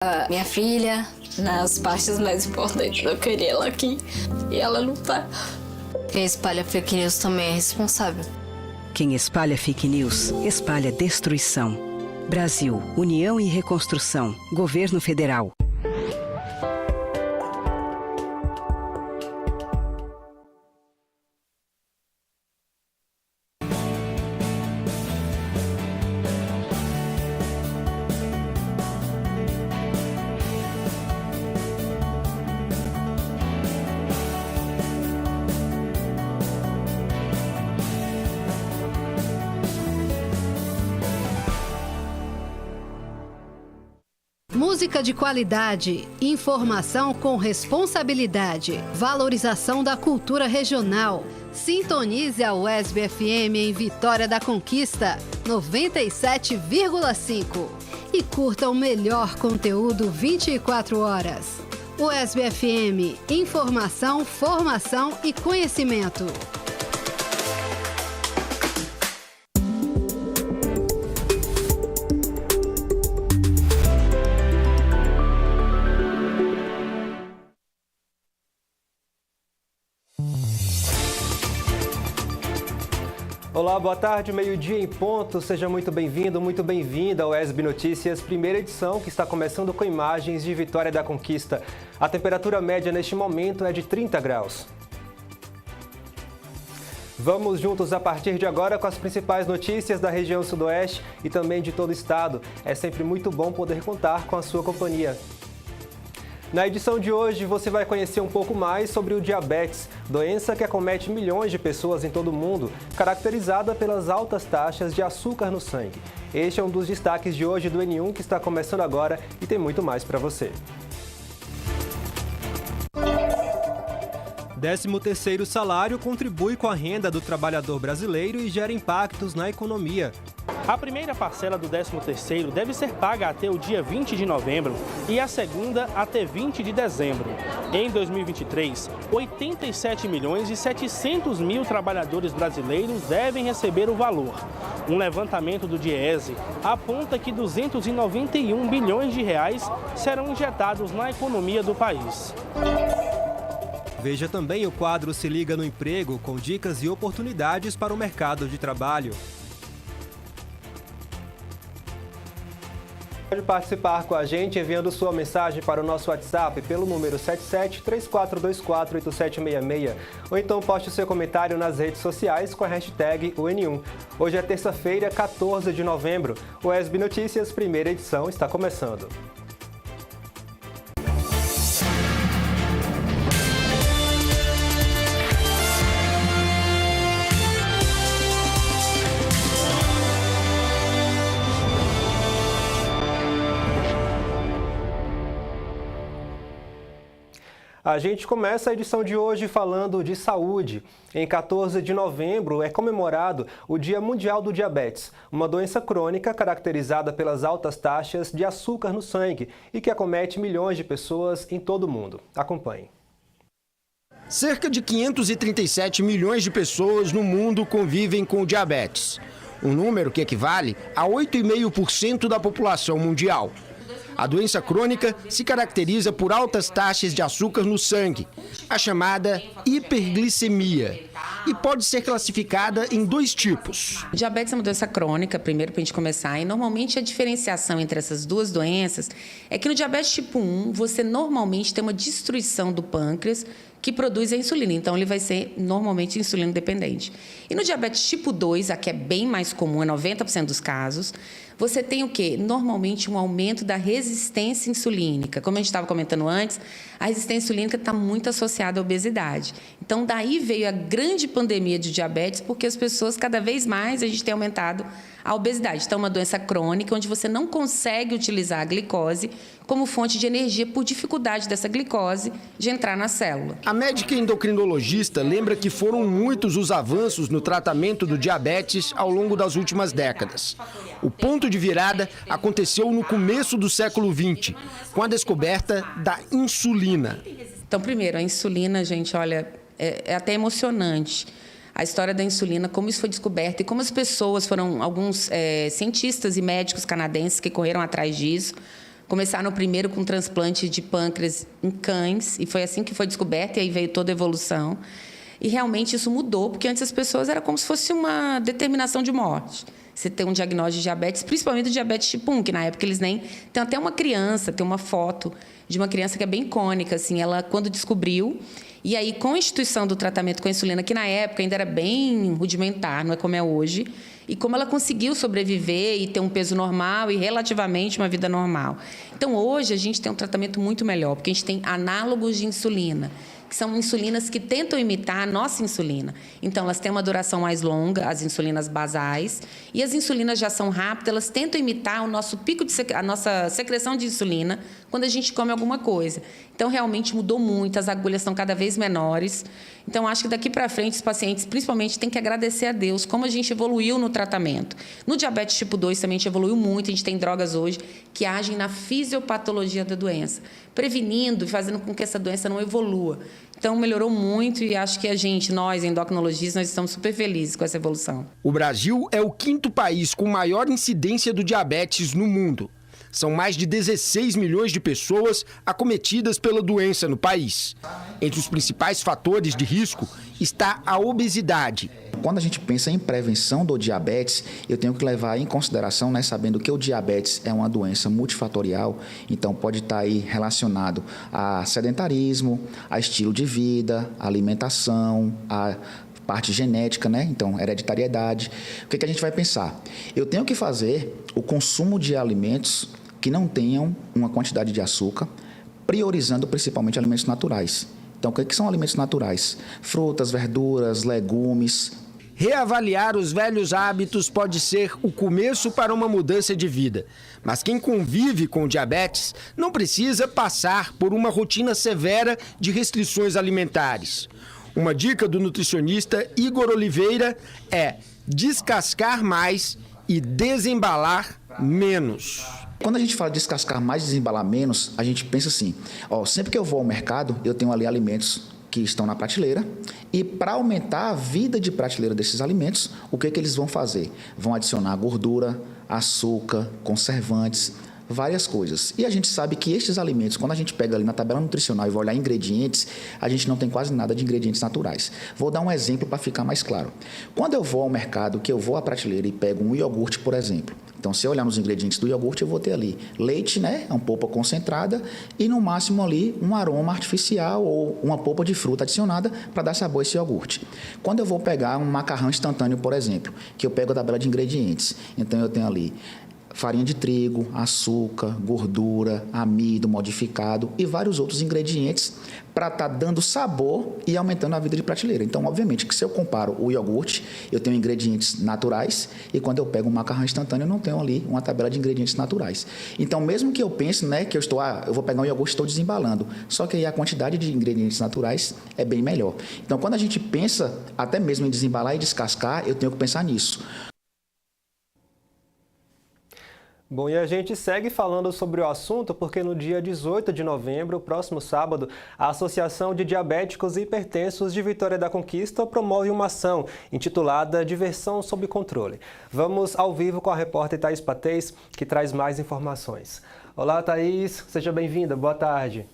A minha filha, nas partes mais importantes, eu queria ela aqui e ela não tá. Quem espalha fake news também é responsável. Quem espalha fake news, espalha destruição. Brasil, União e Reconstrução, Governo Federal. Música de qualidade, informação com responsabilidade, valorização da cultura regional. Sintonize a UESB FM em Vitória da Conquista, 97,5. E curta o melhor conteúdo 24 horas. UESB FM, informação, formação e conhecimento. Olá, boa tarde, meio-dia em ponto. Seja muito bem-vindo, muito bem-vinda ao UESB Notícias, primeira edição, que está começando com imagens de Vitória da Conquista. A temperatura média neste momento é de 30 graus. Vamos juntos a partir de agora com as principais notícias da região sudoeste e também de todo o estado. É sempre muito bom poder contar com a sua companhia. Na edição de hoje, você vai conhecer um pouco mais sobre o diabetes, doença que acomete milhões de pessoas em todo o mundo, caracterizada pelas altas taxas de açúcar no sangue. Este é um dos destaques de hoje do N1, que está começando agora e tem muito mais para você. 13º salário contribui com a renda do trabalhador brasileiro e gera impactos na economia. A primeira parcela do 13º deve ser paga até o dia 20 de novembro e a segunda até 20 de dezembro. Em 2023, 87 milhões e 700 mil trabalhadores brasileiros devem receber o valor. Um levantamento do Diese aponta que 291 bilhões de reais serão injetados na economia do país. Veja também o quadro Se Liga no Emprego, com dicas e oportunidades para o mercado de trabalho. Pode participar com a gente enviando sua mensagem para o nosso WhatsApp pelo número 7734248766 ou então poste o seu comentário nas redes sociais com a hashtag UN1. Hoje é terça-feira, 14 de novembro. O UESB Notícias, primeira edição, está começando. A gente começa a edição de hoje falando de saúde. Em 14 de novembro é comemorado o Dia Mundial do Diabetes, uma doença crônica caracterizada pelas altas taxas de açúcar no sangue e que acomete milhões de pessoas em todo o mundo. Acompanhe. Cerca de 537 milhões de pessoas no mundo convivem com diabetes, um número que equivale a 8,5% da população mundial. A doença crônica se caracteriza por altas taxas de açúcar no sangue, a chamada hiperglicemia, e pode ser classificada em dois tipos. O diabetes é uma doença crônica, primeiro para a gente começar, e normalmente a diferenciação entre essas duas doenças é que no diabetes tipo 1, você normalmente tem uma destruição do pâncreas que produz a insulina, então ele vai ser normalmente insulino dependente. E no diabetes tipo 2, a que é bem mais comum, é 90% dos casos, você tem o quê? Normalmente um aumento da resistência insulínica. Como a gente estava comentando antes, a resistência insulínica está muito associada à obesidade. Então, daí veio a grande pandemia de diabetes, porque as pessoas, cada vez mais, a gente tem aumentado a obesidade. Então, é uma doença crônica, onde você não consegue utilizar a glicose como fonte de energia por dificuldade dessa glicose de entrar na célula. A médica endocrinologista lembra que foram muitos os avanços no tratamento do diabetes ao longo das últimas décadas. O ponto de virada aconteceu no começo do século XX, com a descoberta da insulina. Então, primeiro, a insulina, gente, olha, é até emocionante. A história da insulina, como isso foi descoberto e como as pessoas foram, alguns cientistas e médicos canadenses que correram atrás disso, Começaram primeiro com transplante de pâncreas em cães, e foi assim que foi descoberto, e aí veio toda a evolução. E realmente isso mudou, porque antes as pessoas era como se fosse uma determinação de morte. Você tem um diagnóstico de diabetes, principalmente do diabetes tipo 1, que na época eles nem... Tem até uma criança, tem uma foto de uma criança que é bem icônica, assim, ela quando descobriu, e aí com a instituição do tratamento com a insulina, que na época ainda era bem rudimentar, não é como é hoje, e como ela conseguiu sobreviver e ter um peso normal e relativamente uma vida normal. Então, hoje, a gente tem um tratamento muito melhor, porque a gente tem análogos de insulina, que são insulinas que tentam imitar a nossa insulina. Então, elas têm uma duração mais longa, as insulinas basais, e as insulinas de ação rápida, elas tentam imitar o nosso pico a nossa secreção de insulina quando a gente come alguma coisa. Então, realmente mudou muito, as agulhas são cada vez menores. Então, acho que daqui para frente, os pacientes, principalmente, têm que agradecer a Deus como a gente evoluiu no tratamento. No diabetes tipo 2 também a gente evoluiu muito, a gente tem drogas hoje que agem na fisiopatologia da doença, prevenindo e fazendo com que essa doença não evolua. Então, melhorou muito e acho que nós, endocrinologistas, nós estamos super felizes com essa evolução. O Brasil é o 5º país com maior incidência do diabetes no mundo. São mais de 16 milhões de pessoas acometidas pela doença no país. Entre os principais fatores de risco está a obesidade. Quando a gente pensa em prevenção do diabetes, eu tenho que levar em consideração, sabendo que o diabetes é uma doença multifatorial, então pode estar aí relacionado a sedentarismo, a estilo de vida, a alimentação, a parte genética, então hereditariedade. O que a gente vai pensar? Eu tenho que fazer o consumo de alimentos que não tenham uma quantidade de açúcar, priorizando principalmente alimentos naturais. Então, o que são alimentos naturais? Frutas, verduras, legumes. Reavaliar os velhos hábitos pode ser o começo para uma mudança de vida. Mas quem convive com diabetes não precisa passar por uma rotina severa de restrições alimentares. Uma dica do nutricionista Igor Oliveira é descascar mais e desembalar menos. Quando a gente fala de descascar mais e desembalar menos, a gente pensa assim, sempre que eu vou ao mercado, eu tenho ali alimentos que estão na prateleira, e para aumentar a vida de prateleira desses alimentos, o que eles vão fazer? Vão adicionar gordura, açúcar, conservantes, várias coisas. E a gente sabe que estes alimentos, quando a gente pega ali na tabela nutricional e vai olhar ingredientes, a gente não tem quase nada de ingredientes naturais. Vou dar um exemplo para ficar mais claro. Quando eu vou ao mercado, que eu vou à prateleira e pego um iogurte, por exemplo, então, se eu olhar nos ingredientes do iogurte, eu vou ter ali leite, uma polpa concentrada e, no máximo, ali um aroma artificial ou uma polpa de fruta adicionada para dar sabor a esse iogurte. Quando eu vou pegar um macarrão instantâneo, por exemplo, que eu pego a tabela de ingredientes, então eu tenho ali farinha de trigo, açúcar, gordura, amido modificado e vários outros ingredientes para estar dando sabor e aumentando a vida de prateleira. Então, obviamente, que se eu comparo o iogurte, eu tenho ingredientes naturais e quando eu pego um macarrão instantâneo, eu não tenho ali uma tabela de ingredientes naturais. Então, mesmo que eu pense que eu vou pegar um iogurte e estou desembalando, só que aí a quantidade de ingredientes naturais é bem melhor. Então, quando a gente pensa até mesmo em desembalar e descascar, eu tenho que pensar nisso. Bom, e a gente segue falando sobre o assunto porque no dia 18 de novembro, próximo sábado, a Associação de Diabéticos e Hipertensos de Vitória da Conquista promove uma ação intitulada Diversão sob Controle. Vamos ao vivo com a repórter Thaís Patês, que traz mais informações. Olá, Thaís, seja bem-vinda, boa tarde.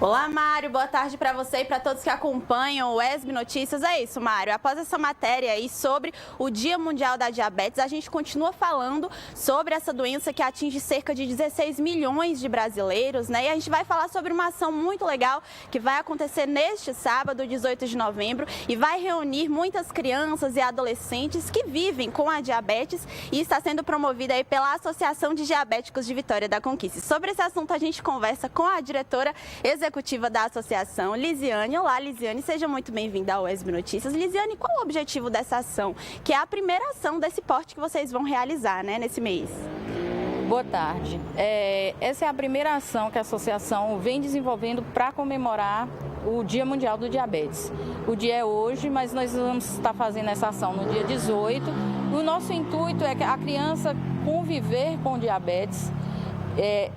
Olá, Mário. Boa tarde para você e para todos que acompanham o ESB Notícias. É isso, Mário. Após essa matéria aí sobre o Dia Mundial da Diabetes, a gente continua falando sobre essa doença que atinge cerca de 16 milhões de brasileiros, E a gente vai falar sobre uma ação muito legal que vai acontecer neste sábado, 18 de novembro, e vai reunir muitas crianças e adolescentes que vivem com a diabetes e está sendo promovida aí pela Associação de Diabéticos de Vitória da Conquista. Sobre esse assunto, a gente conversa com a diretora executiva da associação, Lisiane. Olá, Lisiane, seja muito bem-vinda ao ESB Notícias. Lisiane, qual o objetivo dessa ação, que é a primeira ação desse porte que vocês vão realizar, nesse mês? Boa tarde. Essa é a primeira ação que a associação vem desenvolvendo para comemorar o Dia Mundial do Diabetes. O dia é hoje, mas nós vamos estar fazendo essa ação no dia 18. O nosso intuito é que a criança conviver com diabetes,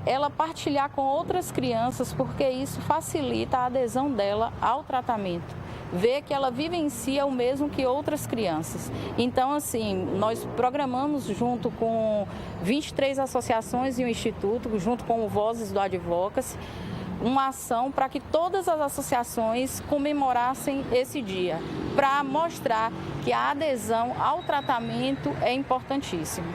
ela partilhar com outras crianças, porque isso facilita a adesão dela ao tratamento. ver que ela vivencia o mesmo que outras crianças. Então, assim, nós programamos junto com 23 associações e o Instituto, junto com o Vozes do Advocacy, uma ação para que todas as associações comemorassem esse dia, para mostrar que a adesão ao tratamento é importantíssimo.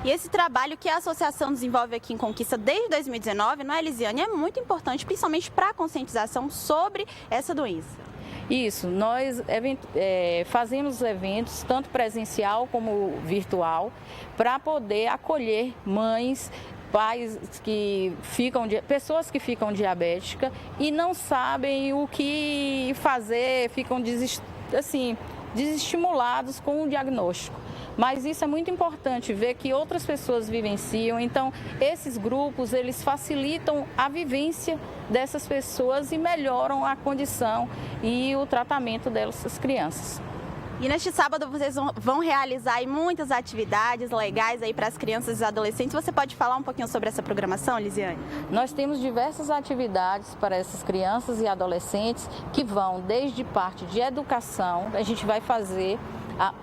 E esse trabalho que a associação desenvolve aqui em Conquista desde 2019, não é, Elisiane? É muito importante, principalmente para a conscientização sobre essa doença. Isso, nós fazemos eventos, tanto presencial como virtual, para poder acolher mães, pais pessoas que ficam diabéticas e não sabem o que fazer, ficam desestimulados com o diagnóstico. Mas isso é muito importante, ver que outras pessoas vivenciam. Então, esses grupos, eles facilitam a vivência dessas pessoas e melhoram a condição e o tratamento dessas crianças. E neste sábado vocês vão realizar aí muitas atividades legais aí para as crianças e adolescentes. Você pode falar um pouquinho sobre essa programação, Elisiane? Nós temos diversas atividades para essas crianças e adolescentes que vão desde parte de educação. A gente vai fazer a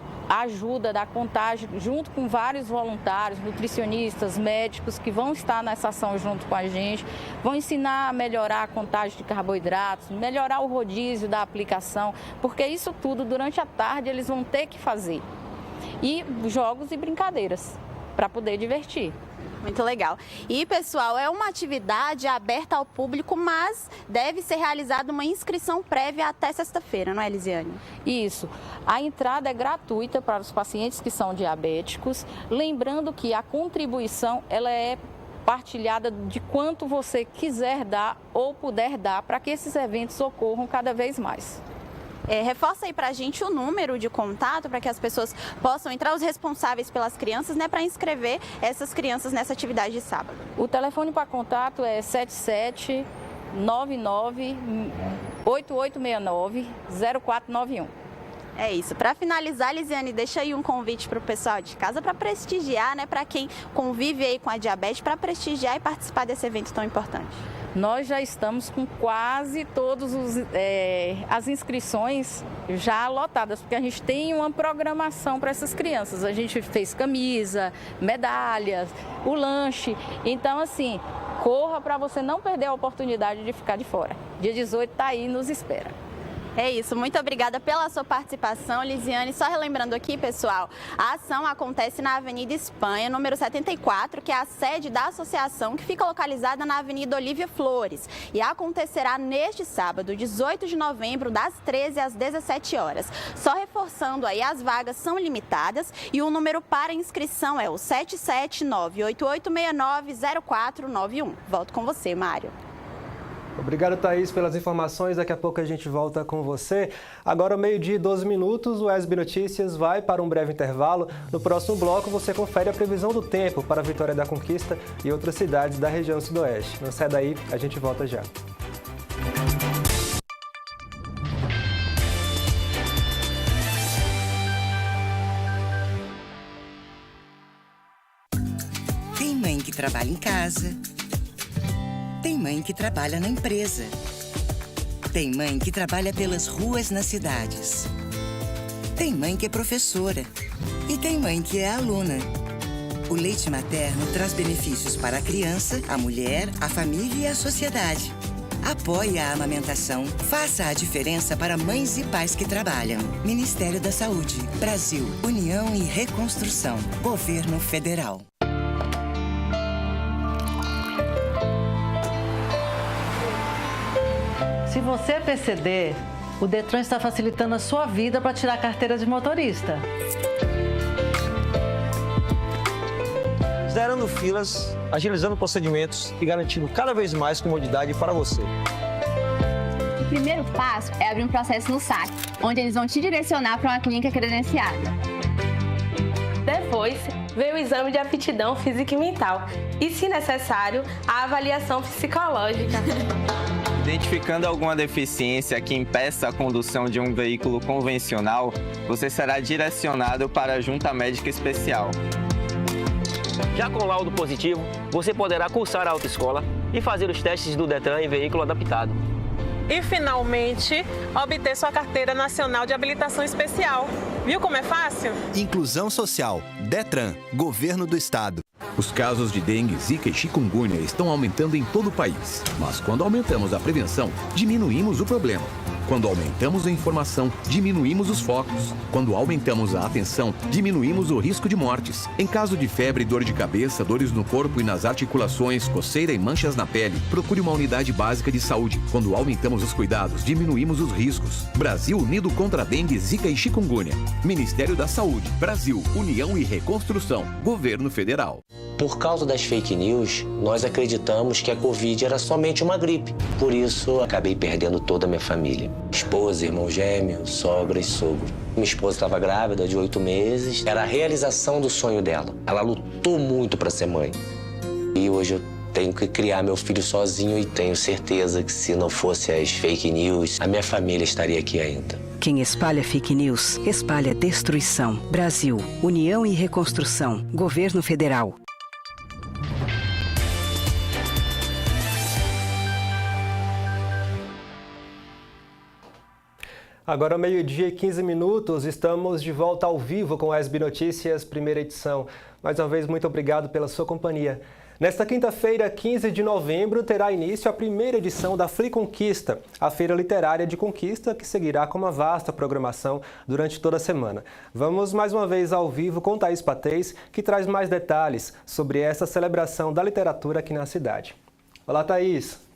ajuda da contagem junto com vários voluntários, nutricionistas, médicos que vão estar nessa ação junto com a gente, vão ensinar a melhorar a contagem de carboidratos, melhorar o rodízio da aplicação, porque isso tudo durante a tarde eles vão ter que fazer. E jogos e brincadeiras para poder divertir. Muito legal. E, pessoal, é uma atividade aberta ao público, mas deve ser realizada uma inscrição prévia até sexta-feira, não é, Elisiane? Isso. A entrada é gratuita para os pacientes que são diabéticos. Lembrando que a contribuição ela é partilhada de quanto você quiser dar ou puder dar para que esses eventos ocorram cada vez mais. Reforça aí pra gente o número de contato para que as pessoas possam entrar, os responsáveis pelas crianças, né, para inscrever essas crianças nessa atividade de sábado. O telefone para contato é 7799-8869-0491. É isso. Para finalizar, Elisiane, deixa aí um convite para o pessoal de casa para prestigiar, né, para quem convive aí com a diabetes, para prestigiar e participar desse evento tão importante. Nós já estamos com quase todas as inscrições já lotadas, porque a gente tem uma programação para essas crianças. A gente fez camisa, medalhas, o lanche. Então, assim, corra para você não perder a oportunidade de ficar de fora. Dia 18 está aí, nos espera. É isso, muito obrigada pela sua participação, Elisiane. Só relembrando aqui, pessoal, a ação acontece na Avenida Espanha, número 74, que é a sede da associação, que fica localizada na Avenida Olívia Flores. E acontecerá neste sábado, 18 de novembro, das 13 às 17 horas. Só reforçando aí, as vagas são limitadas e o número para inscrição é o 779-8869-0491. Volto com você, Mário. Obrigado, Thaís, pelas informações. Daqui a pouco a gente volta com você. Agora, 12h12, o SB Notícias vai para um breve intervalo. No próximo bloco, você confere a previsão do tempo para a Vitória da Conquista e outras cidades da região sudoeste. Não sai daí, a gente volta já. Tem mãe que trabalha em casa. Tem mãe que trabalha na empresa. Tem mãe que trabalha pelas ruas nas cidades. Tem mãe que é professora. E tem mãe que é aluna. O leite materno traz benefícios para a criança, a mulher, a família e a sociedade. Apoie a amamentação. Faça a diferença para mães e pais que trabalham. Ministério da Saúde. Brasil. União e Reconstrução. Governo Federal. Se você é PCD, o Detran está facilitando a sua vida para tirar a carteira de motorista. Zerando filas, agilizando procedimentos e garantindo cada vez mais comodidade para você. O primeiro passo é abrir um processo no SAC, onde eles vão te direcionar para uma clínica credenciada. Depois, vem o exame de aptidão física e mental e, se necessário, a avaliação psicológica. Identificando alguma deficiência que impeça a condução de um veículo convencional, você será direcionado para a junta médica especial. Já com laudo positivo, você poderá cursar a autoescola e fazer os testes do Detran em veículo adaptado. e, finalmente, obter sua carteira nacional de habilitação especial. Viu como é fácil? Inclusão Social, Detran, Governo do Estado. Os casos de dengue, zika e chikungunya estão aumentando em todo o país. Mas quando aumentamos a prevenção, diminuímos o problema. Quando aumentamos a informação, diminuímos os focos. Quando aumentamos a atenção, diminuímos o risco de mortes. Em caso de febre, dor de cabeça, dores no corpo e nas articulações, coceira e manchas na pele, procure uma unidade básica de saúde. Quando aumentamos os cuidados, diminuímos os riscos. Brasil unido contra a dengue, zika e chikungunya. Ministério da Saúde, Brasil, União e Reconstrução, Governo Federal. Por causa das fake news, nós acreditamos que a Covid era somente uma gripe. Por isso, acabei perdendo toda a minha família. Esposa, irmão gêmeo, sogra e sogro. Minha esposa estava grávida de 8 meses. Era a realização do sonho dela. Ela lutou muito para ser mãe. E hoje eu tenho que criar meu filho sozinho e tenho certeza que se não fosse as fake news, a minha família estaria aqui ainda. Quem espalha fake news, espalha destruição. Brasil, União e Reconstrução, Governo Federal. Agora, meio-dia e 15 minutos, estamos de volta ao vivo com a SB Notícias, primeira edição. Mais uma vez, muito obrigado pela sua companhia. Nesta quinta-feira, 15 de novembro, terá início a primeira edição da FliConquista, a feira literária de Conquista, que seguirá com uma vasta programação durante toda a semana. Vamos mais uma vez ao vivo com Thaís Patês, que traz mais detalhes sobre essa celebração da literatura aqui na cidade. Olá, Thaís!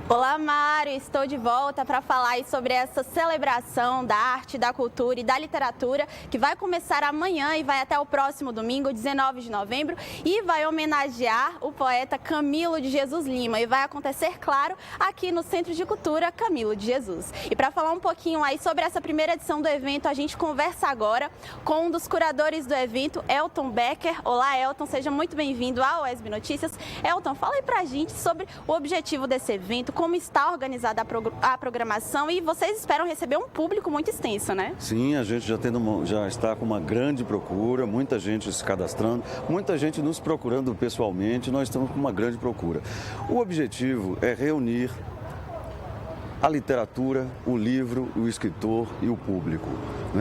Olá, Mário! Estou de volta para falar aí sobre essa celebração da arte, da cultura e da literatura que vai começar amanhã e vai até o próximo domingo, 19 de novembro, e vai homenagear o poeta Camilo de Jesus Lima. E vai acontecer, claro, aqui no Centro de Cultura Camilo de Jesus. E para falar um pouquinho aí sobre essa primeira edição do evento, a gente conversa agora com um dos curadores do evento, Elton Becker. Olá, Elton, seja muito bem-vindo ao SB Notícias. Elton, fala aí pra gente sobre o objetivo desse evento, como está organizada a programação, e vocês esperam receber um público muito extenso, né? Sim, a gente já está com uma grande procura, muita gente se cadastrando, muita gente nos procurando pessoalmente, nós estamos com uma grande procura. O objetivo é reunir a literatura, o livro, o escritor e o público.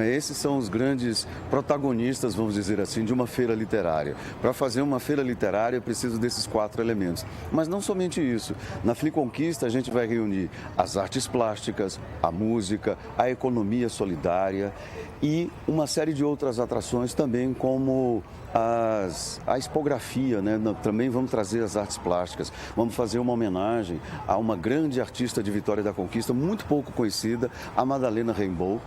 Esses são os grandes protagonistas, vamos dizer assim, de uma feira literária. Para fazer uma feira literária, é preciso desses 4 elementos. Mas não somente isso. Na FliConquista, a gente vai reunir as artes plásticas, a música, a economia solidária e uma série de outras atrações também, como a expografia, né? Também vamos trazer as artes plásticas. Vamos fazer uma homenagem a uma grande artista de Vitória da Conquista, muito pouco conhecida, a Madalena Rainbow,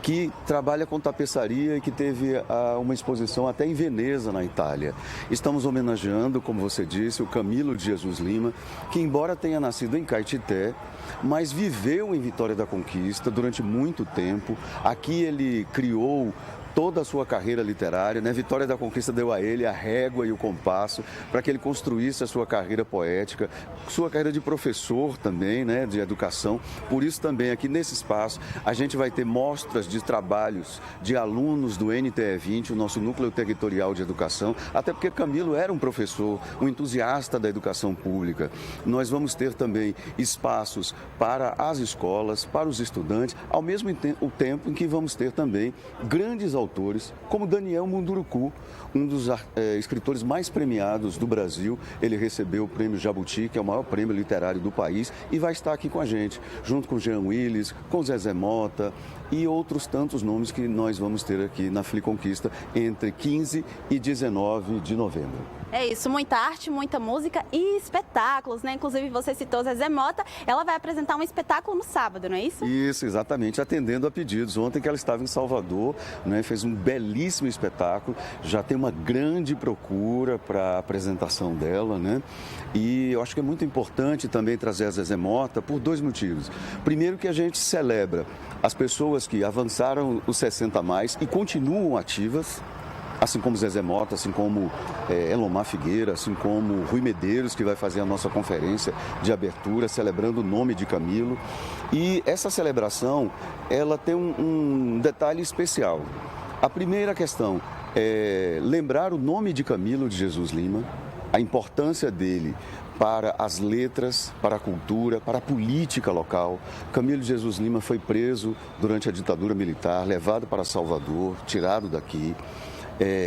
que trabalha com tapeçaria e que teve uma exposição até em Veneza, na Itália. Estamos homenageando, como você disse, o Camilo de Jesus Lima, que embora tenha nascido em Caetité, mas viveu em Vitória da Conquista durante muito tempo. Aqui ele criou toda a sua carreira literária, né? Vitória da Conquista deu a ele a régua e o compasso para que ele construísse a sua carreira poética, sua carreira de professor também, né? De educação. Por isso também aqui nesse espaço a gente vai ter mostras de trabalhos de alunos do NTE 20, o nosso Núcleo Territorial de Educação, até porque Camilo era um professor, um entusiasta da educação pública. Nós vamos ter também espaços para as escolas, para os estudantes, ao mesmo tempo em que vamos ter também grandes autores, como Daniel Munduruku, um dos escritores mais premiados do Brasil. Ele recebeu o prêmio Jabuti, que é o maior prêmio literário do país, e vai estar aqui com a gente, junto com Jean Willis, com Zezé Mota e outros tantos nomes que nós vamos ter aqui na FliConquista entre 15 e 19 de novembro. É isso, muita arte, muita música e espetáculos, né? Inclusive você citou Zezé Mota, ela vai apresentar um espetáculo no sábado, não é isso? Isso, exatamente, atendendo a pedidos. Ontem que ela estava em Salvador, né, fez um belíssimo espetáculo, já tem uma grande procura para a apresentação dela, né? E eu acho que é muito importante também trazer a Zezé Mota por 2 motivos. Primeiro, que a gente celebra as pessoas que avançaram os 60 a mais e continuam ativas, assim como Zezé Mota, assim como Elomar Figueira, assim como Rui Medeiros, que vai fazer a nossa conferência de abertura, celebrando o nome de Camilo. E essa celebração, ela tem um detalhe especial. A primeira questão é lembrar o nome de Camilo de Jesus Lima, a importância dele para as letras, para a cultura, para a política local. Camilo de Jesus Lima foi preso durante a ditadura militar, levado para Salvador, tirado daqui.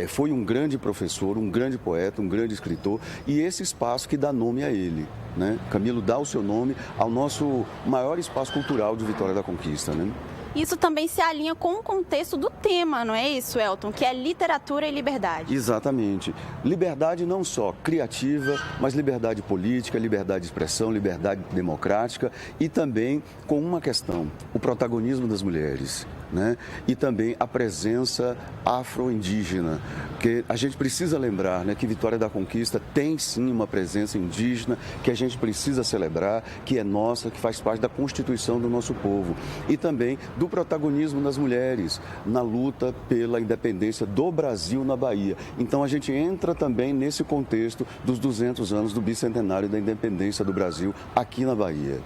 Foi um grande professor, um grande poeta, um grande escritor, e esse espaço que dá nome a ele, né? Camilo dá o seu nome ao nosso maior espaço cultural de Vitória da Conquista, né? Isso também se alinha com o contexto do tema, não é isso, Elton? Que é literatura e liberdade. Exatamente. Liberdade não só criativa, mas liberdade política, liberdade de expressão, liberdade democrática e também com uma questão, o protagonismo das mulheres, né? E também a presença afro-indígena, que a gente precisa lembrar, né, que Vitória da Conquista tem sim uma presença indígena que a gente precisa celebrar, que é nossa, que faz parte da constituição do nosso povo e também do protagonismo das mulheres na luta pela independência do Brasil na Bahia. Então a gente entra também nesse contexto dos 200 anos do bicentenário da independência do Brasil aqui na Bahia.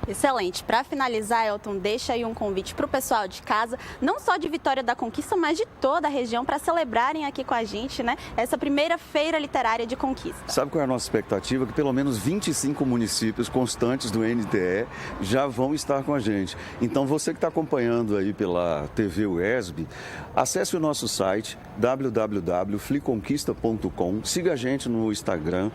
Excelente. Para finalizar, Elton, deixa aí um convite para o pessoal de casa, não só de Vitória da Conquista, mas de toda a região, para celebrarem aqui com a gente, né, essa primeira feira literária de Conquista. Sabe qual é a nossa expectativa? Que pelo menos 25 municípios constantes do NTE já vão estar com a gente. Então você que está acompanhando aí pela TV UESB, acesse o nosso site www.fliconquista.com, siga a gente no Instagram,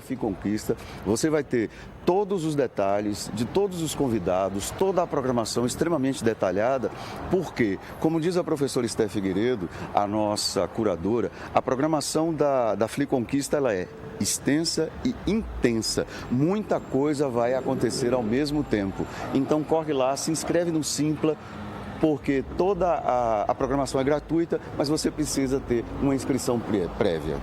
@fliconquista. Você vai ter todos os detalhes de todos os convidados, toda a programação extremamente detalhada, porque, como diz a professora Esté Figueiredo, a nossa curadora, a programação da Fliconquista ela é extensa e intensa. Muita coisa vai acontecer ao mesmo tempo. Então corre lá, se inscreve no Simpla, porque toda a programação é gratuita, mas você precisa ter uma inscrição prévia.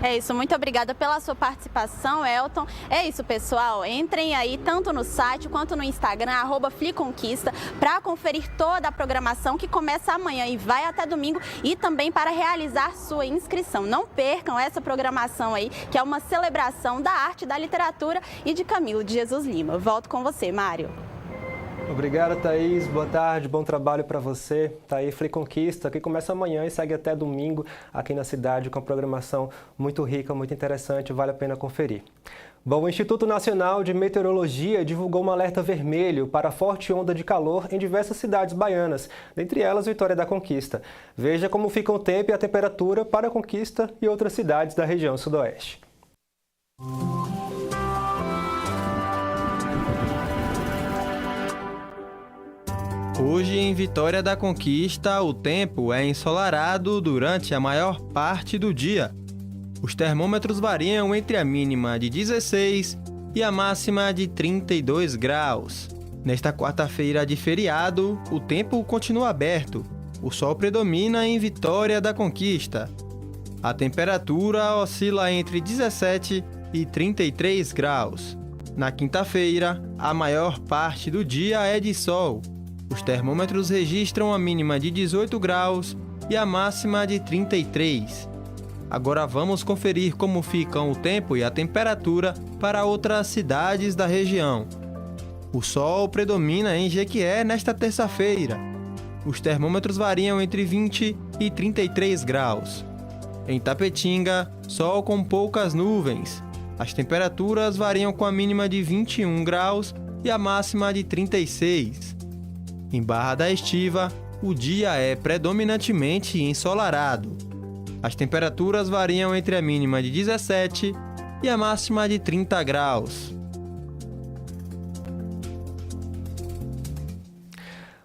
É isso, muito obrigada pela sua participação, Elton. É isso, pessoal. Entrem aí tanto no site quanto no Instagram, @Fliconquista, para conferir toda a programação que começa amanhã e vai até domingo e também para realizar sua inscrição. Não percam essa programação aí, que é uma celebração da arte, da literatura e de Camilo de Jesus Lima. Volto com você, Mário. Obrigado, Thaís. Boa tarde, bom trabalho para você. Tá aí Fliconquista, que começa amanhã e segue até domingo aqui na cidade com uma programação muito rica, muito interessante, vale a pena conferir. Bom, o Instituto Nacional de Meteorologia divulgou um alerta vermelho para forte onda de calor em diversas cidades baianas, dentre elas Vitória da Conquista. Veja como fica o tempo e a temperatura para a Conquista e outras cidades da região sudoeste. Hoje, em Vitória da Conquista, o tempo é ensolarado durante a maior parte do dia. Os termômetros variam entre a mínima de 16 e a máxima de 32 graus. Nesta quarta-feira de feriado, o tempo continua aberto. O sol predomina em Vitória da Conquista. A temperatura oscila entre 17 e 33 graus. Na quinta-feira, a maior parte do dia é de sol. Os termômetros registram a mínima de 18 graus e a máxima de 33. Agora vamos conferir como ficam o tempo e a temperatura para outras cidades da região. O sol predomina em Jequié nesta terça-feira. Os termômetros variam entre 20 e 33 graus. Em Tapetinga, sol com poucas nuvens. As temperaturas variam com a mínima de 21 graus e a máxima de 36. Em Barra da Estiva, o dia é predominantemente ensolarado. As temperaturas variam entre a mínima de 17 e a máxima de 30 graus.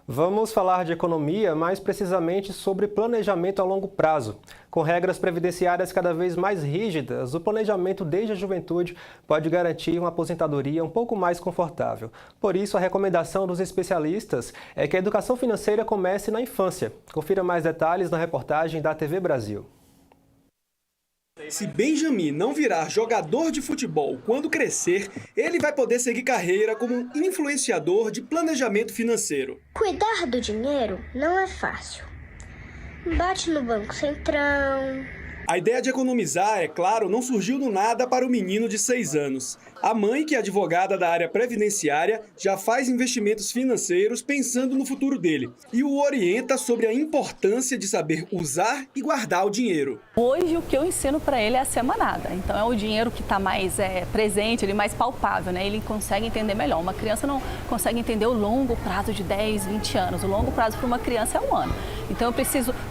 Vamos falar de economia, mais precisamente sobre planejamento a longo prazo. Com regras previdenciárias cada vez mais rígidas, o planejamento desde a juventude pode garantir uma aposentadoria um pouco mais confortável. Por isso, a recomendação dos especialistas é que a educação financeira comece na infância. Confira mais detalhes na reportagem da TV Brasil. Se Benjamin não virar jogador de futebol quando crescer, ele vai poder seguir carreira como um influenciador de planejamento financeiro. Cuidar do dinheiro não é fácil. Bate no Banco Centrão. A ideia de economizar, é claro, não surgiu do nada para o menino de 6 anos. A mãe, que é advogada da área previdenciária, já faz investimentos financeiros pensando no futuro dele e o orienta sobre a importância de saber usar e guardar o dinheiro. Hoje, o que eu ensino para ele é a semanada. Então, é o dinheiro que está mais presente, ele mais palpável, né? Ele consegue entender melhor. Uma criança não consegue entender o longo prazo de 10, 20 anos. O longo prazo para uma criança é 1 ano. Então,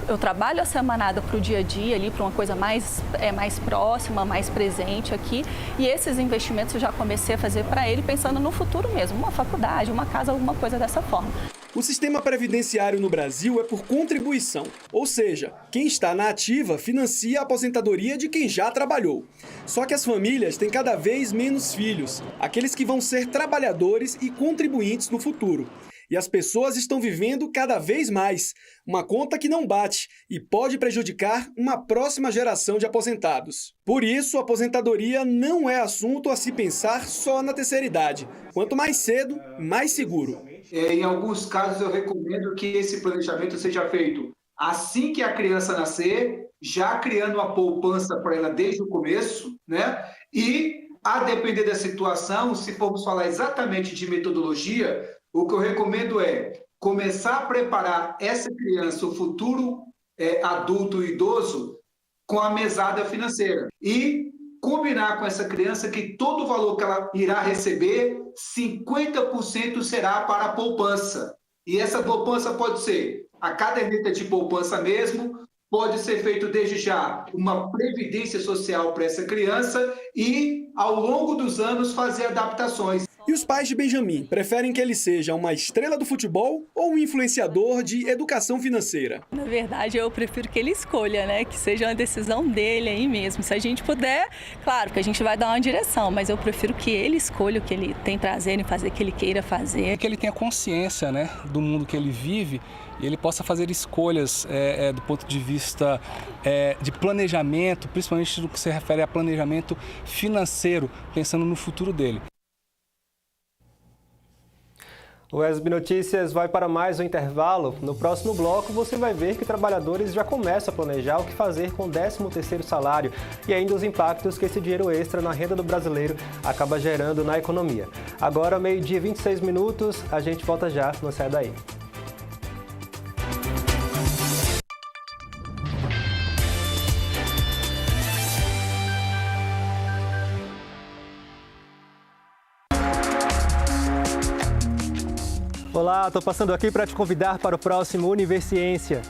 eu trabalho a semanada para o dia a dia, ali, para uma coisa mais próxima, mais presente aqui. E esses investimentos eu já comecei a fazer para ele pensando no futuro mesmo, uma faculdade, uma casa, alguma coisa dessa forma. O sistema previdenciário no Brasil é por contribuição, ou seja, quem está na ativa financia a aposentadoria de quem já trabalhou. Só que as famílias têm cada vez menos filhos, aqueles que vão ser trabalhadores e contribuintes no futuro. E as pessoas estão vivendo cada vez mais, uma conta que não bate e pode prejudicar uma próxima geração de aposentados. Por isso, a aposentadoria não é assunto a se pensar só na terceira idade. Quanto mais cedo, mais seguro. Em alguns casos, eu recomendo que esse planejamento seja feito assim que a criança nascer, já criando uma poupança para ela desde o começo, né? E, a depender da situação, se formos falar exatamente de metodologia, o que eu recomendo é começar a preparar essa criança, o futuro adulto e idoso, com a mesada financeira. E combinar com essa criança que todo o valor que ela irá receber, 50% será para a poupança. E essa poupança pode ser a caderneta de poupança mesmo, pode ser feito desde já uma previdência social para essa criança e, ao longo dos anos, fazer adaptações. E os pais de Benjamin preferem que ele seja uma estrela do futebol ou um influenciador de educação financeira? Na verdade, eu prefiro que ele escolha, né? Que seja uma decisão dele aí mesmo. Se a gente puder, claro que a gente vai dar uma direção, mas eu prefiro que ele escolha o que ele tem prazer em fazer, que ele queira fazer. Que ele tenha consciência, né, do mundo que ele vive e ele possa fazer escolhas do ponto de vista de planejamento, principalmente no que se refere a planejamento financeiro, pensando no futuro dele. O SB Notícias vai para mais um intervalo. No próximo bloco, você vai ver que trabalhadores já começam a planejar o que fazer com o 13º salário e ainda os impactos que esse dinheiro extra na renda do brasileiro acaba gerando na economia. Agora, meio-dia 26 minutos, a gente volta já, não sai daí. Olá, estou passando aqui para te convidar para o próximo Universiência.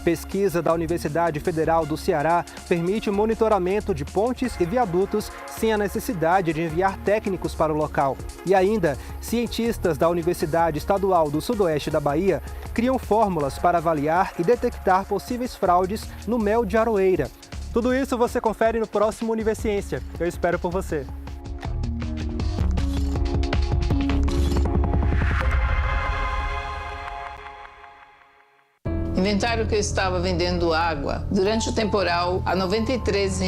Pesquisa da Universidade Federal do Ceará permite o monitoramento de pontes e viadutos sem a necessidade de enviar técnicos para o local. E ainda, cientistas da Universidade Estadual do Sudoeste da Bahia criam fórmulas para avaliar e detectar possíveis fraudes no mel de aroeira. Tudo isso você confere no próximo Universiência. Eu espero por você. Inventaram que eu estava vendendo água durante o temporal a R$ 93.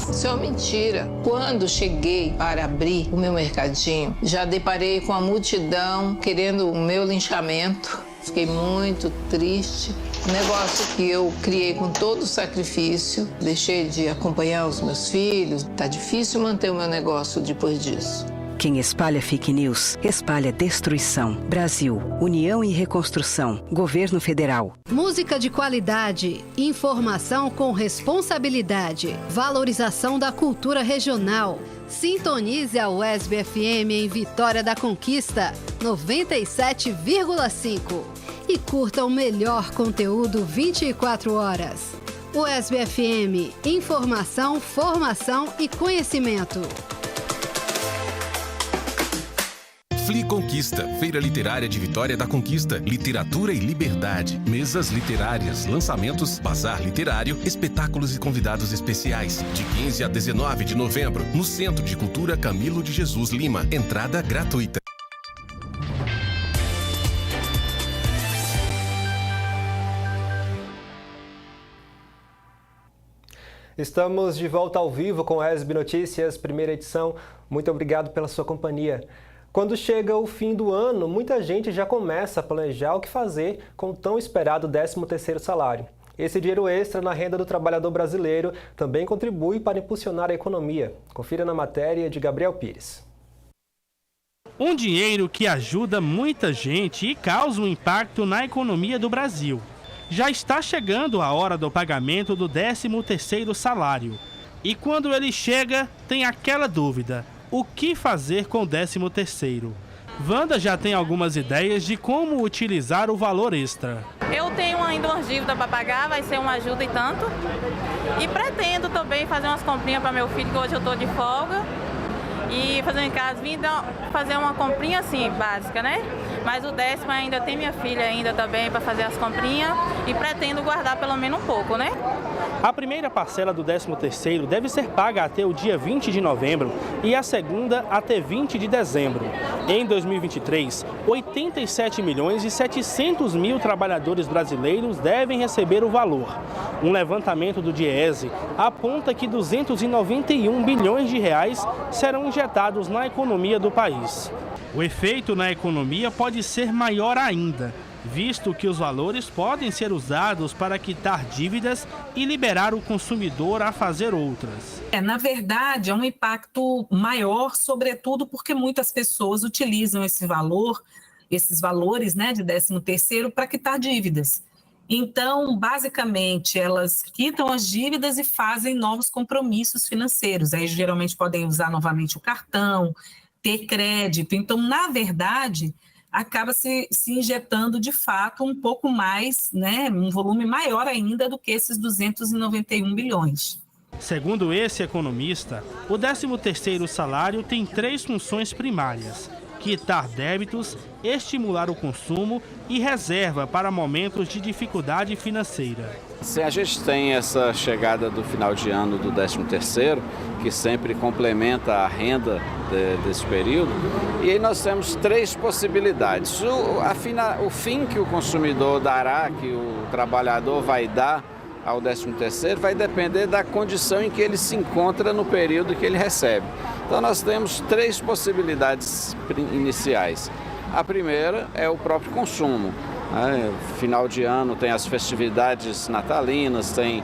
Isso é uma mentira. Quando cheguei para abrir o meu mercadinho, já deparei com a multidão querendo o meu linchamento. Fiquei muito triste. Um negócio que eu criei com todo o sacrifício. Deixei de acompanhar os meus filhos. Tá difícil manter o meu negócio depois disso. Quem espalha fake news, espalha destruição. Brasil, União e Reconstrução, Governo Federal. Música de qualidade, informação com responsabilidade, valorização da cultura regional. Sintonize a UESB FM em Vitória da Conquista, 97,5. E curta o melhor conteúdo 24 horas. UESB FM, informação, formação e conhecimento. Fli Conquista, Feira Literária de Vitória da Conquista, literatura e liberdade, mesas literárias, lançamentos, bazar literário, espetáculos e convidados especiais. De 15 a 19 de novembro, no Centro de Cultura Camilo de Jesus Lima. Entrada gratuita. Estamos de volta ao vivo com a SB Notícias, primeira edição. Muito obrigado pela sua companhia. Quando chega o fim do ano, muita gente já começa a planejar o que fazer com o tão esperado 13º salário. Esse dinheiro extra na renda do trabalhador brasileiro também contribui para impulsionar a economia. Confira na matéria de Gabriel Pires. Um dinheiro que ajuda muita gente e causa um impacto na economia do Brasil. Já está chegando a hora do pagamento do 13º salário. E quando ele chega, tem aquela dúvida: o que fazer com o 13º? Wanda já tem algumas ideias de como utilizar o valor extra. Eu tenho ainda umas dívidas para pagar, vai ser uma ajuda e tanto. E pretendo também fazer umas comprinhas para meu filho, que hoje eu estou de folga. E fazer em casa, vim fazer uma comprinha assim, básica, né? Mas o 10º ainda tem minha filha ainda também para fazer as comprinhas e pretendo guardar pelo menos um pouco, né? A primeira parcela do 13º deve ser paga até o dia 20 de novembro e a segunda até 20 de dezembro. Em 2023, 87.700.000 trabalhadores brasileiros devem receber o valor. Um levantamento do Diese aponta que 291 bilhões de reais serão injetados na economia do país. O efeito na economia pode ser maior ainda, visto que os valores podem ser usados para quitar dívidas e liberar o consumidor a fazer outras. Na verdade, é um impacto maior, sobretudo porque muitas pessoas utilizam esses valores, né, de 13º para quitar dívidas. Então, basicamente, elas quitam as dívidas e fazem novos compromissos financeiros. Aí, geralmente, podem usar novamente o cartão, ter crédito. Então, na verdade, acaba se injetando, de fato, um pouco mais, né, um volume maior ainda do que esses 291 bilhões. Segundo esse economista, o 13º salário tem 3 funções primárias: quitar débitos, estimular o consumo e reserva para momentos de dificuldade financeira. Se a gente tem essa chegada do final de ano do 13º, que sempre complementa a renda desse período, e aí nós temos 3 possibilidades. O fim que o consumidor dará, que o trabalhador vai dar ao 13º, vai depender da condição em que ele se encontra no período que ele recebe. Então nós temos 3 possibilidades iniciais. A primeira é o próprio consumo. Final de ano tem as festividades natalinas, tem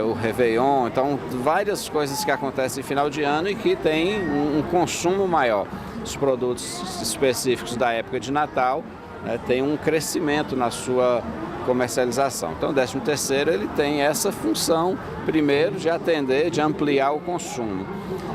o Réveillon, então várias coisas que acontecem em final de ano e que tem um consumo maior. Os produtos específicos da época de Natal tem um crescimento na sua comercialização. Então o 13º ele tem essa função, primeiro, de atender, de ampliar o consumo.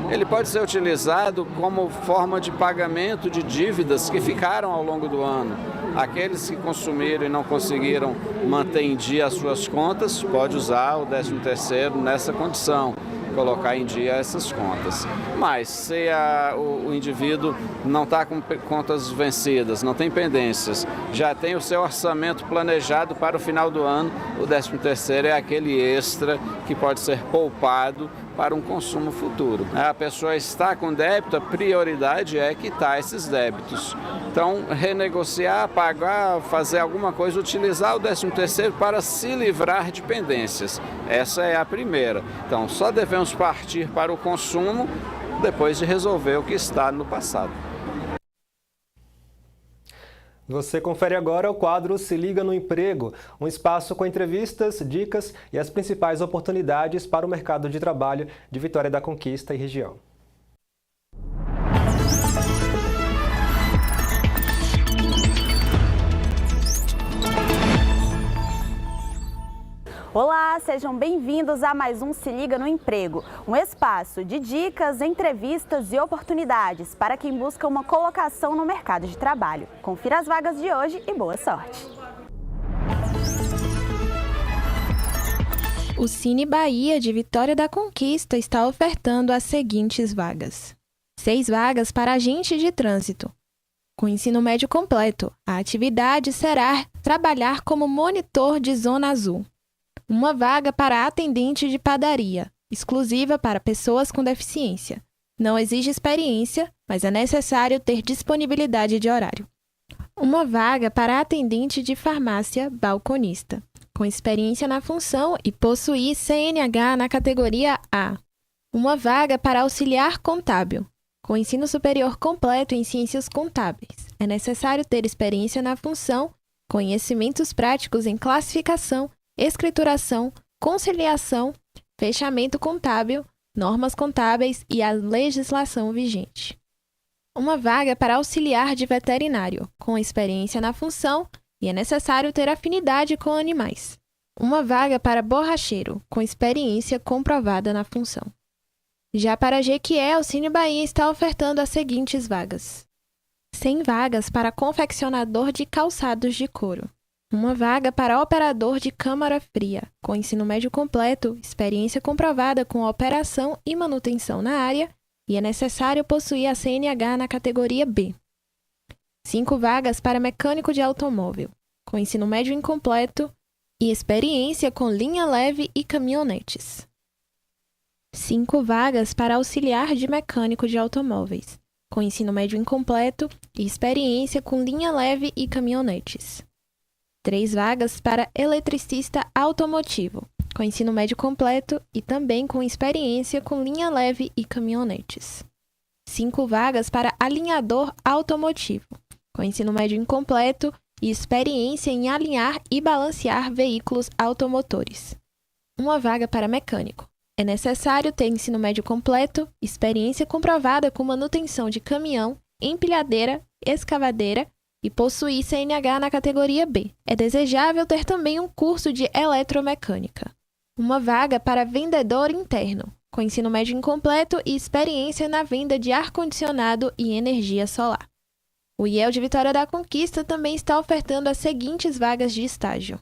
Ele pode ser utilizado como forma de pagamento de dívidas que ficaram ao longo do ano. Aqueles que consumiram e não conseguiram manter em dia as suas contas, pode usar o 13º nessa condição, colocar em dia essas contas. Mas se o indivíduo não está com contas vencidas, não tem pendências, já tem o seu orçamento planejado para o final do ano, o 13º é aquele extra que pode ser poupado para um consumo futuro. A pessoa está com débito, a prioridade é quitar esses débitos. Então, renegociar, pagar, fazer alguma coisa, utilizar o 13º para se livrar de pendências. Essa é a primeira. Então, só devemos partir para o consumo depois de resolver o que está no passado. Você confere agora o quadro Se Liga no Emprego, um espaço com entrevistas, dicas e as principais oportunidades para o mercado de trabalho de Vitória da Conquista e região. Olá, sejam bem-vindos a mais um Se Liga no Emprego, um espaço de dicas, entrevistas e oportunidades para quem busca uma colocação no mercado de trabalho. Confira as vagas de hoje e boa sorte! O Cine Bahia de Vitória da Conquista está ofertando as seguintes vagas. 6 vagas para agente de trânsito. Com ensino médio completo, a atividade será trabalhar como monitor de Zona Azul. Uma vaga para atendente de padaria, exclusiva para pessoas com deficiência. Não exige experiência, mas é necessário ter disponibilidade de horário. Uma vaga para atendente de farmácia balconista, com experiência na função e possuir CNH na categoria A. Uma vaga para auxiliar contábil, com ensino superior completo em ciências contábeis. É necessário ter experiência na função, conhecimentos práticos em classificação escrituração, conciliação, fechamento contábil, normas contábeis e a legislação vigente. Uma vaga para auxiliar de veterinário, com experiência na função e é necessário ter afinidade com animais. Uma vaga para borracheiro, com experiência comprovada na função. Já para Jequié, o Cine Bahia está ofertando as seguintes vagas: 100 vagas para confeccionador de calçados de couro. Uma vaga para operador de câmara fria, com ensino médio completo, experiência comprovada com operação e manutenção na área, e é necessário possuir a CNH na categoria B. 5 vagas para mecânico de automóvel, com ensino médio incompleto e experiência com linha leve e caminhonetes. 5 vagas para auxiliar de mecânico de automóveis, com ensino médio incompleto e experiência com linha leve e caminhonetes. 3 vagas para eletricista automotivo, com ensino médio completo e também com experiência com linha leve e caminhonetes. 5 vagas para alinhador automotivo, com ensino médio incompleto e experiência em alinhar e balancear veículos automotores. 1 vaga para mecânico. É necessário ter ensino médio completo, experiência comprovada com manutenção de caminhão, empilhadeira, escavadeira e possuir CNH na categoria B. É desejável ter também um curso de eletromecânica. 1 vaga para vendedor interno, com ensino médio incompleto e experiência na venda de ar-condicionado e energia solar. O IEL de Vitória da Conquista também está ofertando as seguintes vagas de estágio: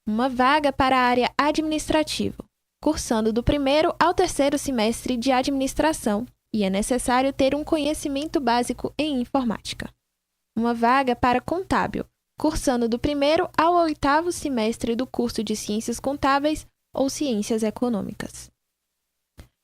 1 vaga para a área administrativa, cursando do 1º ao 3º semestre de administração, e é necessário ter um conhecimento básico em informática. 1 vaga para contábil, cursando do 1º ao 8º semestre do curso de Ciências Contábeis ou Ciências Econômicas.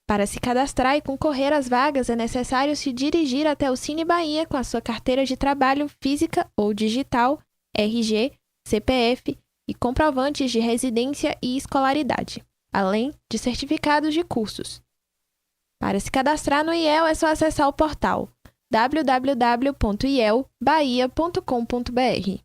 Para se cadastrar e concorrer às vagas, é necessário se dirigir até o Cine Bahia com a sua carteira de trabalho física ou digital, RG, CPF e comprovantes de residência e escolaridade, além de certificados de cursos. Para se cadastrar no IEL, é só acessar o portal www.ielbahia.com.br.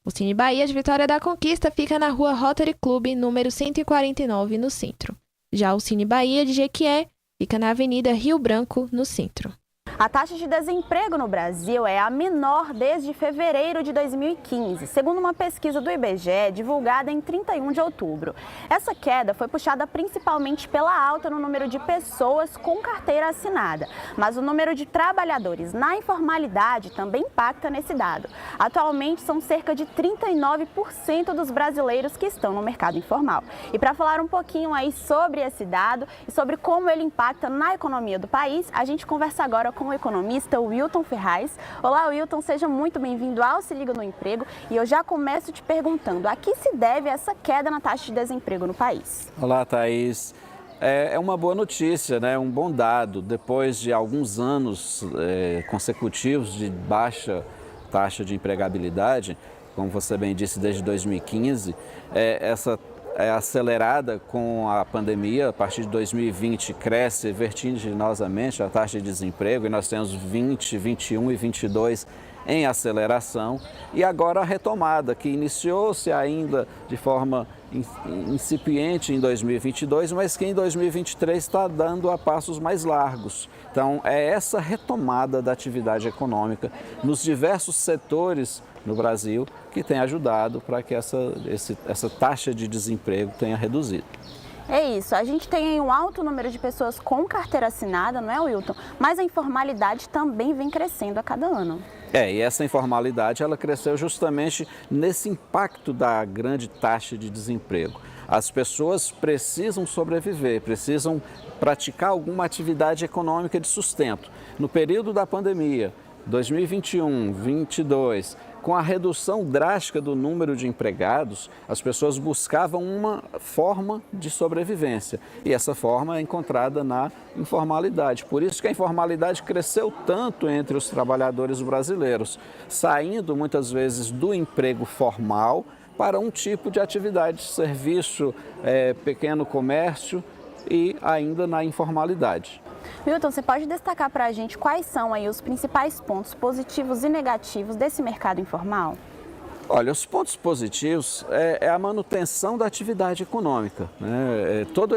O Cine Bahia de Vitória da Conquista fica na rua Rotary Club, número 149, no centro. Já o Cine Bahia de Jequié fica na Avenida Rio Branco, no centro. A taxa de desemprego no Brasil é a menor desde fevereiro de 2015, segundo uma pesquisa do IBGE divulgada em 31 de outubro. Essa queda foi puxada principalmente pela alta no número de pessoas com carteira assinada, mas o número de trabalhadores na informalidade também impacta nesse dado. Atualmente, são cerca de 39% dos brasileiros que estão no mercado informal. E para falar um pouquinho aí sobre esse dado e sobre como ele impacta na economia do país, a gente conversa agora com o economista Wilton Ferraz. Olá, Wilton, seja muito bem-vindo ao Se Liga no Emprego. E eu já começo te perguntando, a que se deve essa queda na taxa de desemprego no país? Olá, Thaís. É uma boa notícia, né? Um bom dado. Depois de alguns anos consecutivos de baixa taxa de empregabilidade, como você bem disse, desde 2015, essa acelerada com a pandemia. A partir de 2020 cresce vertiginosamente a taxa de desemprego e nós temos 20, 21 e 22 em aceleração. E agora a retomada, que iniciou-se ainda de forma incipiente em 2022, mas que em 2023 está dando a passos mais largos. Então, é essa retomada da atividade econômica nos diversos setores no Brasil que tem ajudado para que essa taxa de desemprego tenha reduzido. É isso, a gente tem um alto número de pessoas com carteira assinada, não é, Wilton? Mas a informalidade também vem crescendo a cada ano. E essa informalidade ela cresceu justamente nesse impacto da grande taxa de desemprego. As pessoas precisam sobreviver, precisam praticar alguma atividade econômica de sustento. No período da pandemia, 2021, 2022, com a redução drástica do número de empregados, as pessoas buscavam uma forma de sobrevivência. E essa forma é encontrada na informalidade. Por isso que a informalidade cresceu tanto entre os trabalhadores brasileiros, saindo muitas vezes do emprego formal para um tipo de atividade, serviço, pequeno comércio e ainda na informalidade. Wilton, você pode destacar para a gente quais são aí os principais pontos positivos e negativos desse mercado informal? Olha, os pontos positivos é a manutenção da atividade econômica, né? Todos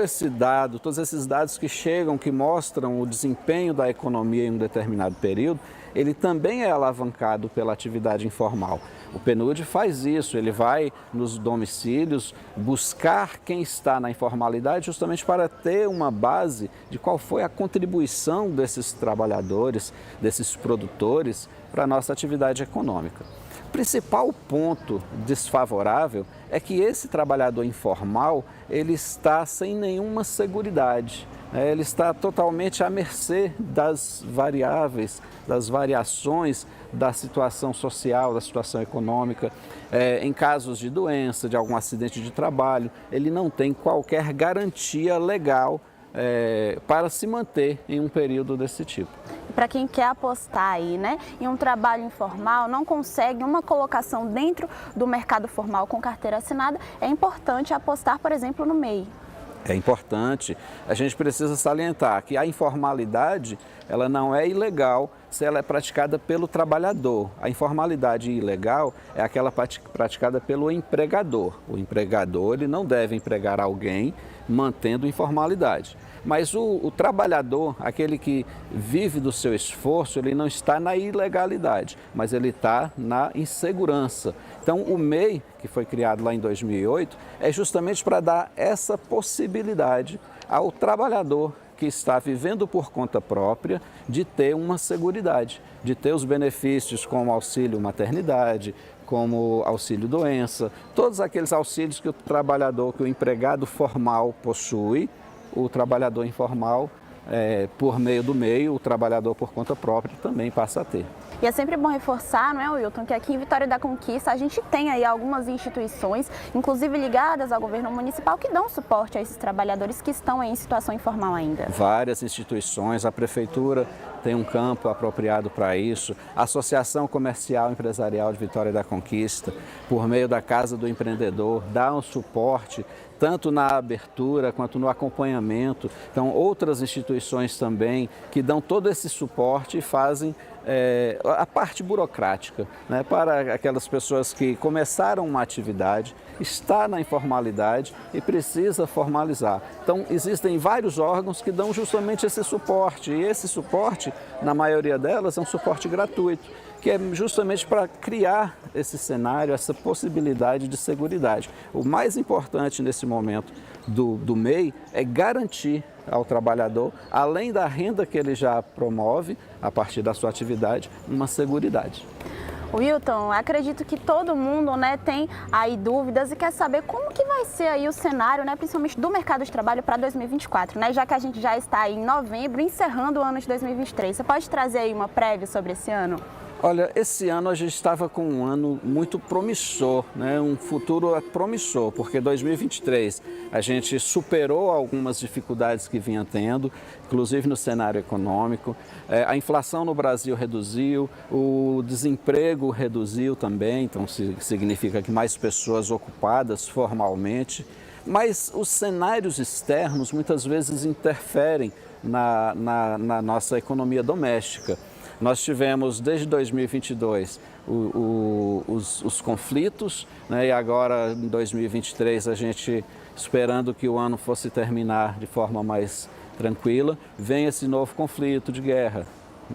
esses dados que chegam, que mostram o desempenho da economia em um determinado período, ele também é alavancado pela atividade informal. O PNUD faz isso, ele vai nos domicílios buscar quem está na informalidade justamente para ter uma base de qual foi a contribuição desses trabalhadores, desses produtores para a nossa atividade econômica. O principal ponto desfavorável é que esse trabalhador informal, ele está sem nenhuma seguridade. Ele está totalmente à mercê das variáveis, das variações da situação social, da situação econômica. Em casos de doença, de algum acidente de trabalho, ele não tem qualquer garantia legal para se manter em um período desse tipo. Para quem quer apostar aí, né, em um trabalho informal, não consegue uma colocação dentro do mercado formal com carteira assinada, é importante apostar, por exemplo, no MEI. É importante, a gente precisa salientar que a informalidade, ela não é ilegal se ela é praticada pelo trabalhador. A informalidade ilegal é aquela praticada pelo empregador. O empregador, ele não deve empregar alguém mantendo informalidade. Mas o trabalhador, aquele que vive do seu esforço, ele não está na ilegalidade, mas ele está na insegurança. Então, o MEI, que foi criado lá em 2008, é justamente para dar essa possibilidade ao trabalhador que está vivendo por conta própria de ter uma seguridade, de ter os benefícios como auxílio maternidade, como auxílio doença, todos aqueles auxílios que o trabalhador, que o empregado formal possui, o trabalhador informal, por meio do MEI, o trabalhador por conta própria também passa a ter. E é sempre bom reforçar, não é, Wilton, que aqui em Vitória da Conquista a gente tem aí algumas instituições, inclusive ligadas ao governo municipal, que dão suporte a esses trabalhadores que estão em situação informal ainda. Várias instituições, a Prefeitura tem um campo apropriado para isso, a Associação Comercial Empresarial de Vitória da Conquista, por meio da Casa do Empreendedor, dá um suporte tanto na abertura quanto no acompanhamento. Então, outras instituições também que dão todo esse suporte e fazem a parte burocrática, né, para aquelas pessoas que começaram uma atividade, está na informalidade e precisa formalizar. Então, existem vários órgãos que dão justamente esse suporte, e esse suporte, na maioria delas, é um suporte gratuito, que é justamente para criar esse cenário, essa possibilidade de seguridade. O mais importante nesse momento do MEI é garantir ao trabalhador, além da renda que ele já promove a partir da sua atividade, uma seguridade. Wilton, acredito que todo mundo, né, tem aí dúvidas e quer saber como que vai ser aí o cenário, né, principalmente do mercado de trabalho para 2024, né, já que a gente já está aí em novembro, encerrando o ano de 2023. Você pode trazer aí uma prévia sobre esse ano? Olha, esse ano a gente estava com um ano muito promissor, né? Um futuro promissor, porque 2023 a gente superou algumas dificuldades que vinha tendo, inclusive no cenário econômico. A inflação no Brasil reduziu, o desemprego reduziu também, então significa que mais pessoas ocupadas formalmente. Mas os cenários externos muitas vezes interferem na nossa economia doméstica. Nós tivemos, desde 2022, os conflitos, né, e agora, em 2023, a gente, esperando que o ano fosse terminar de forma mais tranquila, vem esse novo conflito de guerra,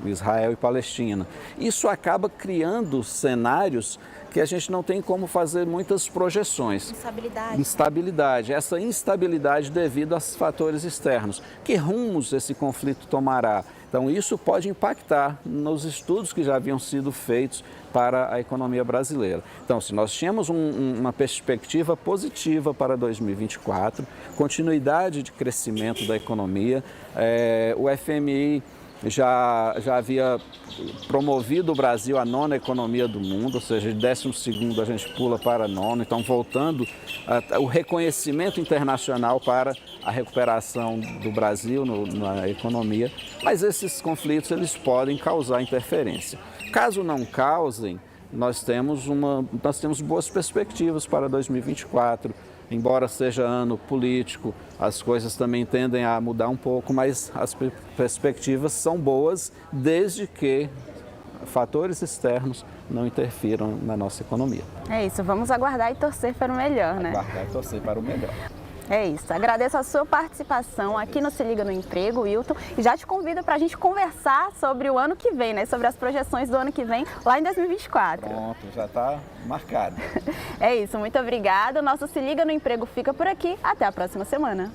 Israel e Palestina. Isso acaba criando cenários que a gente não tem como fazer muitas projeções. Instabilidade. Essa instabilidade devido aos fatores externos. Que rumos esse conflito tomará? Então, isso pode impactar nos estudos que já haviam sido feitos para a economia brasileira. Então, se nós tínhamos uma perspectiva positiva para 2024, continuidade de crescimento da economia, o FMI já havia promovido o Brasil à 9ª economia do mundo, ou seja, de 12º a gente pula para 9º, então voltando o reconhecimento internacional para a recuperação do Brasil na economia, mas esses conflitos eles podem causar interferência. Caso não causem, nós temos boas perspectivas para 2024, embora seja ano político, as coisas também tendem a mudar um pouco, mas as perspectivas são boas desde que fatores externos não interfiram na nossa economia. É isso, vamos aguardar e torcer para o melhor, né? Aguardar e torcer para o melhor. É isso, agradeço a sua participação aqui no Se Liga no Emprego, Wilton, e já te convido para a gente conversar sobre o ano que vem, né? Sobre as projeções do ano que vem, lá em 2024. Pronto, já está marcado. É isso, muito obrigada. O nosso Se Liga no Emprego fica por aqui. Até a próxima semana.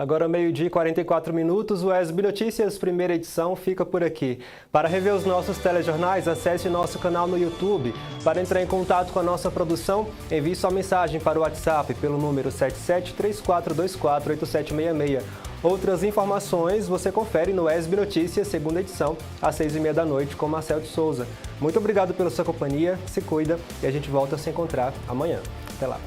Agora, 12h e 44 minutos, o ESB Notícias, primeira edição, fica por aqui. Para rever os nossos telejornais, acesse nosso canal no YouTube. Para entrar em contato com a nossa produção, envie sua mensagem para o WhatsApp pelo número 7734248766. Outras informações você confere no ESB Notícias, segunda edição, às 6h30 da noite, com Marcel de Souza. Muito obrigado pela sua companhia, se cuida e a gente volta a se encontrar amanhã. Até lá.